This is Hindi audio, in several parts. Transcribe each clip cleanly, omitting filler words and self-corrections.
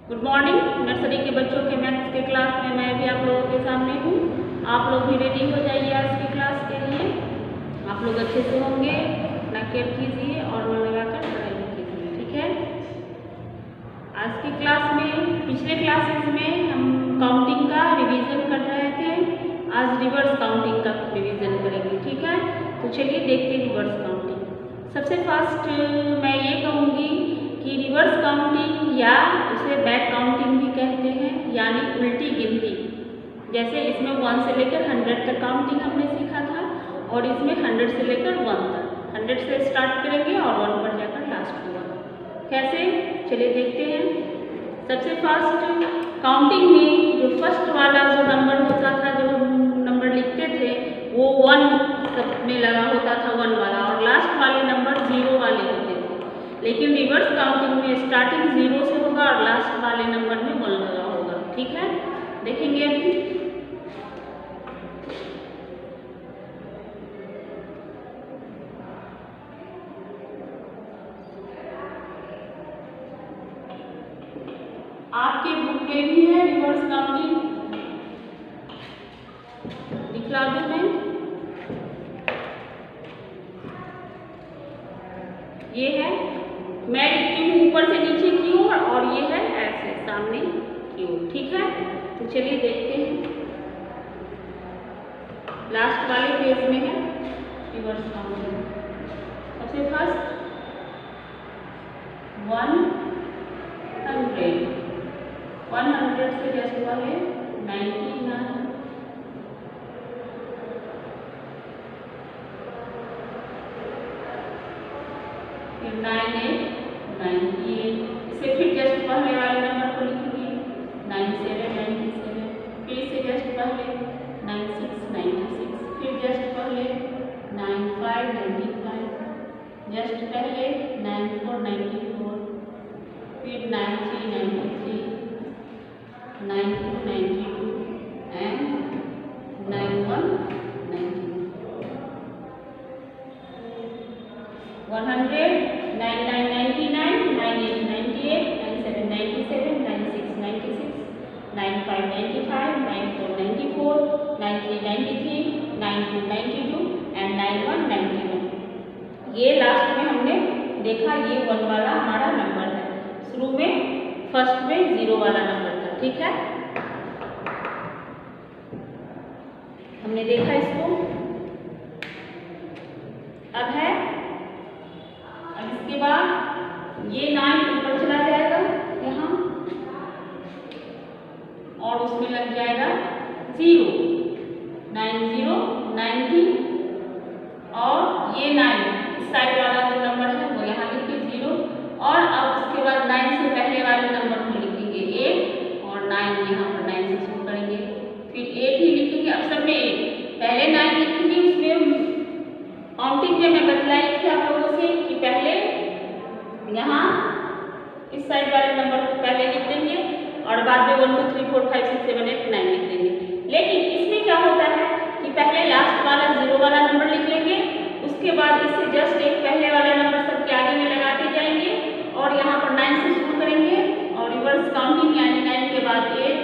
Good morning. नर्सरी के बच्चों के मैथ्स के क्लास में मैं भी आप लोगों के सामने हूँ। आप लोग भी रेडी हो जाइए आज की क्लास के लिए। आप लोग अच्छे से होंगे, अपना केयर कीजिए और मन लगाकर पढ़ाई कीजिए, ठीक है। आज की क्लास में पिछले क्लासेस में हम काउंटिंग का रिवीजन कर रहे थे। आज रिवर्स काउंटिंग का रिवीजन करेंगे, ठीक है। तो चलिए देखते हैं रिवर्स काउंटिंग। सबसे फर्स्ट मैं ये कहूँगी कि रिवर्स काउंटिंग या उसे बैक काउंटिंग भी कहते हैं, यानी उल्टी गिनती। जैसे इसमें 1 से लेकर 100 तक काउंटिंग हमने सीखा था और इसमें 100 से लेकर 1 तक। 100 से स्टार्ट करेंगे और 1 पर जाकर लास्ट होगा। कैसे, चलिए देखते हैं। सबसे फर्स्ट काउंटिंग में जो फर्स्ट वाला जो नंबर होता था, जो नंबर लिखते थे वो 1 में लगा होता था, 1 वाला, और लास्ट वाले नंबर 0 वाले होते थे। लेकिन रिवर्स काउंटिंग में स्टार्टिंग 0 से होगा और लास्ट वाले नंबर में 1 लगा होगा, ठीक है। देखेंगे अभी। आपके बुक में भी है रिवर्स काउंटिंग, दिखला दूं मैं। ये है, मैं लिखती हूँ ऊपर से नीचे की ओर और ये है ऐसे सामने की ओर, ठीक है। तो चलिए देखते हैं। लास्ट वाले पेज में है रिवर्स काउंटिंग। सबसे फर्स्ट 100 से जैसे हुआ है 99, फिर 98, 98। इससे फिर जस्ट पहले वाले नंबर को लिखेंगे 97, 97। फिर इससे जस्ट पहले 96, 96। फिर जस्ट पहले 95, 95। जस्ट पहले 94, 94। फिर 93, 93। 92, 92 एंड 91, 92। 100, 99, 99, 98, 98, 97, 97, 96, 96, 95, 95, 94, 94, 93, 93, 92, 92 एंड 91, 91। ये लास्ट में हमने देखा, ये 1 वाला हमारा नंबर है। शुरू में फर्स्ट में 0 वाला नंबर था, ठीक है। हमने देखा इसको। अब है, अब इसके बाद ये 9 ऊपर चला जाएगा यहाँ और उसमें लग जाएगा 0, 90, 90 और ये 9 इस साइड वाला जो नंबर है वो यहाँ लिखिए 0। और अब उसके बाद 9 से पहले वाले नंबर को लिखेंगे 8 और 9 यहाँ पर 9 से शुरू करेंगे, फिर 8 ही लिखेंगे। अब सब में 8 पहले 9 लिखेंगे। उसमें काउंटिंग में मैं बतलाई थी आप लोगों से कि पहले यहाँ इस साइड वाले नंबर को पहले लिख देंगे और बाद में 1 2 3 4 5 6 7 8 9 लिख देंगे। लेकिन इसमें क्या होता है कि पहले लास्ट वाला 0 वाला नंबर लिख लेंगे, उसके बाद इससे जस्ट एक पहले वाला नंबर सबके आगे में लगाते जाएंगे और यहाँ पर 9 से शुरू करेंगे और रिवर्स काउंटिंग यानी 9 के बाद 8,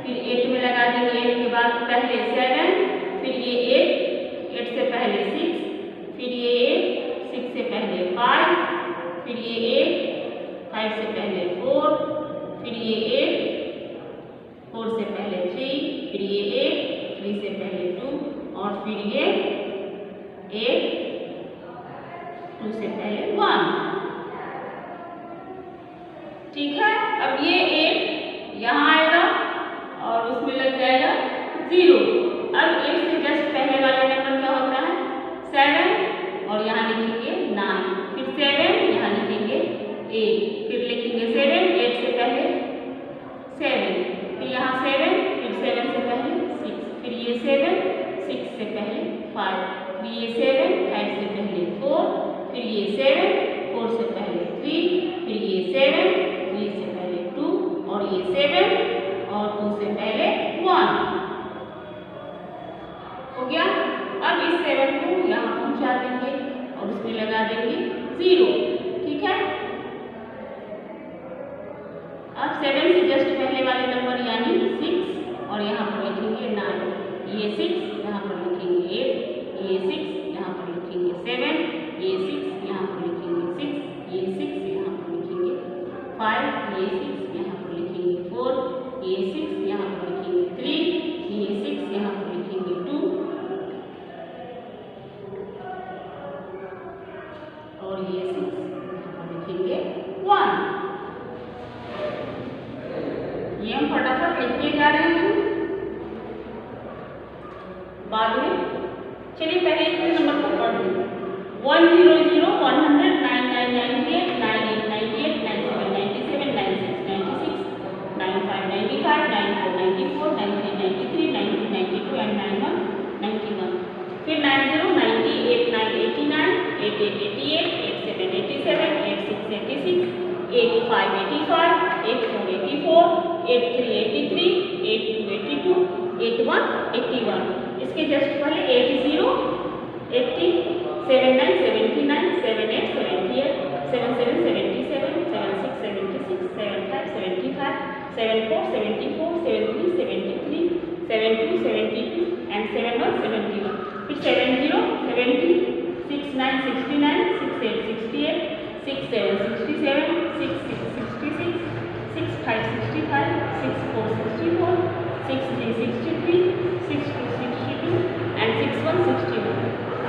फिर 8 में लगा देंगे। 8 के बाद पहले 7, फिर ये 8 से पहले 6, फिर ये 8 6 से पहले 5, फिर ये 8 5 से पहले 4, फिर ये 8 4 से पहले 3, फिर ये 8 3 से पहले 2 और फिर ये 8 2 से पहले 1, ठीक है। अब ये 8 यहाँ आएगा और उसमें लग जाएगा 0। अब 8 से जस्ट पहले वाला नंबर क्या होता है 7 और यहाँ लिखेंगे 9, फिर 7 यहाँ लिखेंगे 8, फिर लिखेंगे 7 8 से पहले 7, फिर यहाँ 7, फिर 7 से पहले 6, फिर ये 7 6 से पहले 5, फिर ये 7 5 से पहले 4, फिर ये 7 4 से पहले 3, फिर ये 7 3 से पहले 2 और ये 7 और 2 से पहले 1, वाले नंबर यानी 6 और यहाँ पर लिखेंगे 9, ये 6 यहाँ पर लिखेंगे 8, ये 6 यहाँ पर लिखेंगे 7, ये 6 यहाँ पर लिखेंगे 6, ये 6 यहाँ पर लिखेंगे 5, ये 6 यहाँ पर लिखेंगे 4, ये 6 यहाँ पर लिखेंगे 3, ये 6 यहाँ पर लिखेंगे 2 और ये 6 यहाँ पर लिखेंगे 1। ये हम फटाफट लिखते जा रहे हैं बाद में। चलिए पहले इस नंबर को पढ़ लें। 100 100 99 98 98 97 97 96 96 95 95 94 94 93 93 90 92 एंड 91 91। फिर 90 90 89 89 88 88 87 87 86 86 85 85 84 84 83 83 82 82 81 81। इसके जस्ट पहले 80 80 79 79 78 78 77 77 76 76 75 75 74 74 73 73 72 72 एंड 71 71। फिर 70 70 69 69 68 68 67 67 66 66 65 65 64 64 63 63 62 62 एंड 61 61।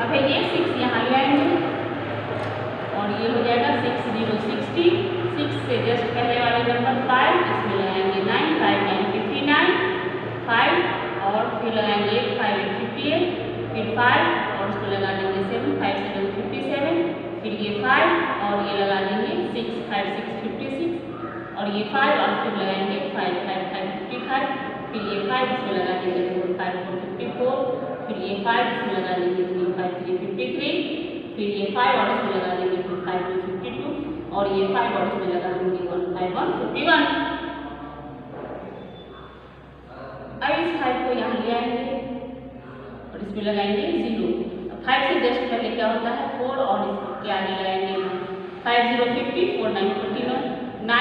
अब है ये 6 यहाँ ले आएंगे और ये हो जाएगा 60 60। 6 से जस्ट पहले वाले नंबर 5, इसमें लगाएंगे 9 5 9 59 5 और फिर लगाएंगे 5 8 58 फिर 5 और उसको लगा देंगे 7 5 7 57 फिर ये 5 और ये लगा देंगे 6 5 6 56 और ये 5 और फिर लगाएंगे 5 5 5 55 फिर ये 5 इसमें लगा देंगे 4 5 4 54 फिर ये 5 इसमें लगा देंगे 3 5 3 53 फिर ये 5 और इसमें लगा देंगे 2 5 2 52 और ये 5 और इसमें लगा देंगे 1 5 1 51। अब इस 5 को यहाँ ले आएंगे और इसमें लगाएंगे 0। 5 से जस्ट पहले क्या होता है 4 और इसके आगे लगाएंगे 5 0 50 4 9 49 9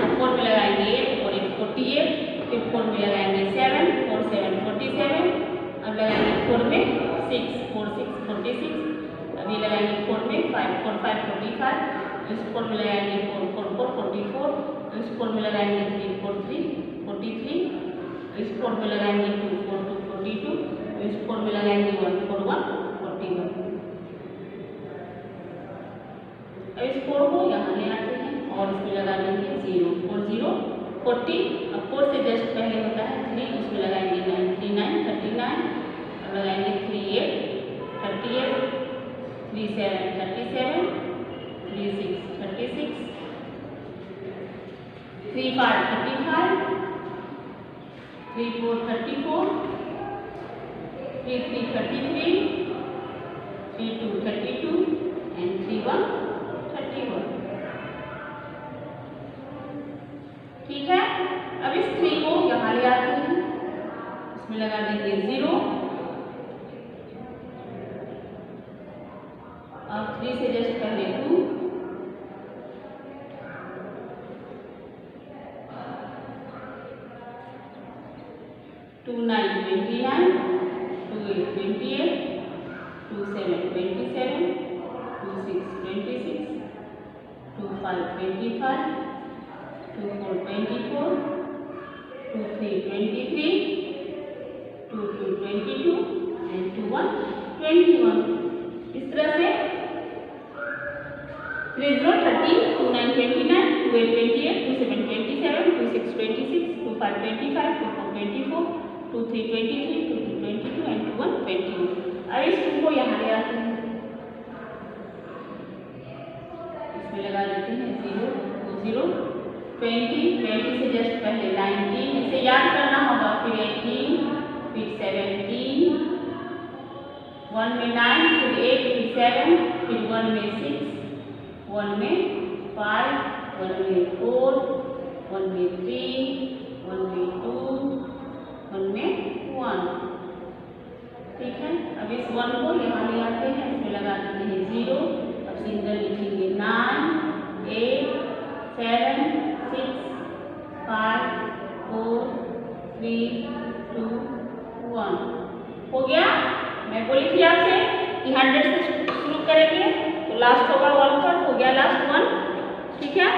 और 4 में लगाएंगे 8 और 8 48 फिर 4 में लगाएंगे 7 4 7 47 अब लगाएंगे 4 में 6 4 6 46 अभी लगाएंगे 4 में 5 4 5 45 इस 4 में लगाएंगे 4 4 4 44 इस 4 में लगाएंगे 3 4 3 43 इस 4 में लगाएंगे 2 4 2 42 इस 4 में लगाएंगे 1 4 1 41। अब इस 4 को यहाँ ले आते हैं और इसमें लगा देंगे 0 4 0 40। अब 4 से जस्ट पहले होता है 3, उसमें लगाएंगे 9 3 9 39 अब लगाएंगे 3 8 38 3 7 37 3 6 36 3 5 35 3 4 34 3 3 33 3 2 32 एंड 3 1 31। ठीक है। अब इस 3 को यहाँ ले आते हैं, इसमें लगा देंगे 0। अब 3 से जस्ट पहले 2 2 9 29 2 8 28 2 7 27 2 6 26 2 5 25 2 4 24 2 3 23 2 2 22 एंड 2 1 21। इस तरह से 3 0 30 2 9 29 2 8 28 2 7 27 2 6 26 2 5 25 2 4 24 2 3 23 2 2 22 एंड 2 1 21। अब इस 2 को यहाँ ले आते हैं, इसमें लगा देते हैं 0 2 0 20 20 से जस्ट पहले 19 इसे याद करना होगा फिर 18 फिर 17 1 में 9 फिर 8 फिर 7 फिर 1 में 6 1 में 5 1 में 4 1 में 3 1 में 2 1 में 1। ठीक है। अब इस 1 को यहाँ ले आते हैं, इसमें लगा देते हैं 0। अब सिंगल लिखेंगे 9 8 7 6 5 4 3 2 1 हो गया। मैं बोली थी आपसे कि 100 से शुरू करेंगे तो लास्ट होगा 1 पर, हो गया लास्ट 1, ठीक है।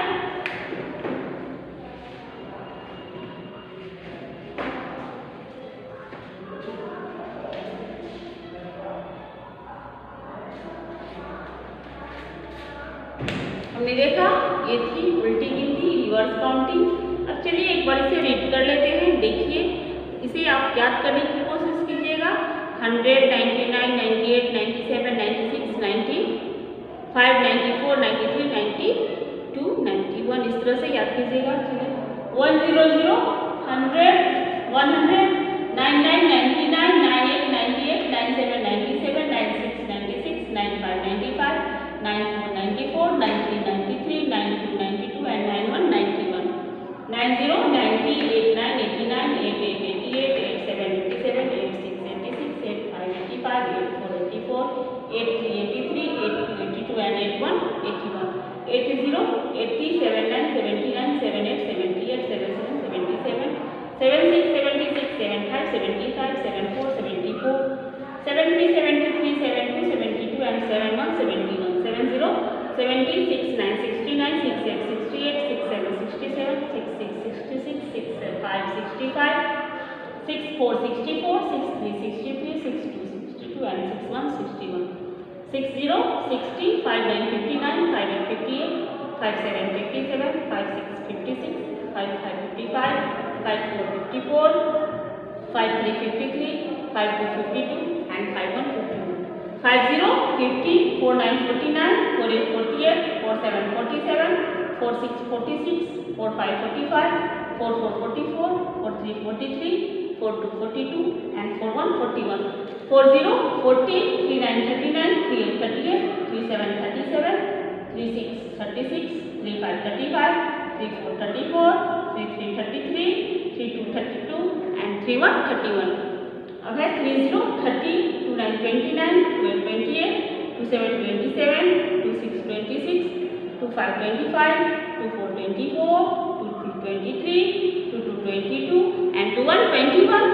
हमने देखा ये थी उल्टी गिनती, रिवर्स काउंटिंग। अब चलिए एक बार इसे रीड कर लेते हैं। देखिए इसे आप याद करने की कोशिश कीजिएगा। 100, 99, 98, 97, 96, 95, 94, 93, 92, 91 इस तरह से याद कीजिएगा। 100, 100, 100, 99, 99, 98, 98, 97, 97, 96, 96, 95, 95, 94, 94, 93, 93, 92, 92 and 91, 91, 90, 90, 89, 89, 88, 88, 87, 87, 86, 86, 85, 85, 84, 84, 83, 83, 82, 82 and 81, 81, 80, 80, 79, 79, 78, 78, 77, 77, 76, 76, 75, 75, 74, 74, 73, 73, 72, 72 and 71, 71, 70, 70, 69, 69, 68, 68, 67, 67, 66, 66, 65, 65, 64, 64, 63, 63, 62, 62 and 61, 61, 60, 60, 59, 59, 58, 58, 57, 57, 56, 56, 55, 55, 54, 54, 53, 53, 52, 52 and 51, 51. 50, 50, 49, 49, 48, 48, 47, 47, 46, 46, 45, 45, 44, 44, 43, 43, 42, 42 and 41, 41. 40, 40, 39, 39, 38, 38, 37, 37, 36, 36, 35, 35, 34, 34, 33, 33, 32, 32 and 31, 31. अब है 30, 30, 29, 29, 12, 28, 27, 27, 26, 26, 25, 25, 24, 24, 23, 22, 22 and 21, 21,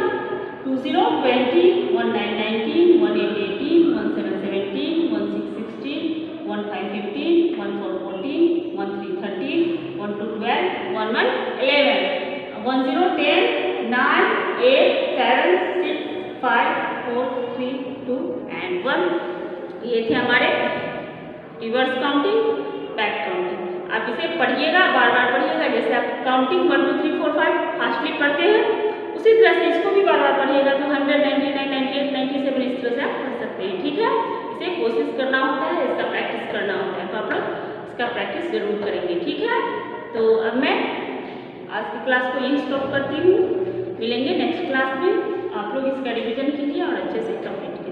20, 20, 19, 19, 18, 18, 17, 17, 16, 16, 15, 15, 14, 14, 13, 13, 12, 12, 11, 11, 10, 10, 9, 8, 7, 6, 5, 4, 3, 2 and 1। ये थे हमारे रिवर्स काउंटिंग, बैक काउंटिंग। आप इसे पढ़िएगा, बार बार पढ़िएगा। जैसे आप काउंटिंग 1 2 3 4 5 फास्टली पढ़ते हैं, उसी तरह से इसको भी बार बार पढ़िएगा तो 100, 99, 98, 97 इस तरह से आप पढ़ सकते हैं, ठीक है। इसे कोशिश करना होता है, इसका प्रैक्टिस करना होता है, तो आप लोग इसका प्रैक्टिस जरूर करेंगे, ठीक है। तो अब मैं आज की क्लास को यहीं स्टॉप करती हूँ। मिलेंगे नेक्स्ट क्लास में। आप लोग इसका रिवीजन कीजिए और अच्छे से कंप्लीट कीजिए।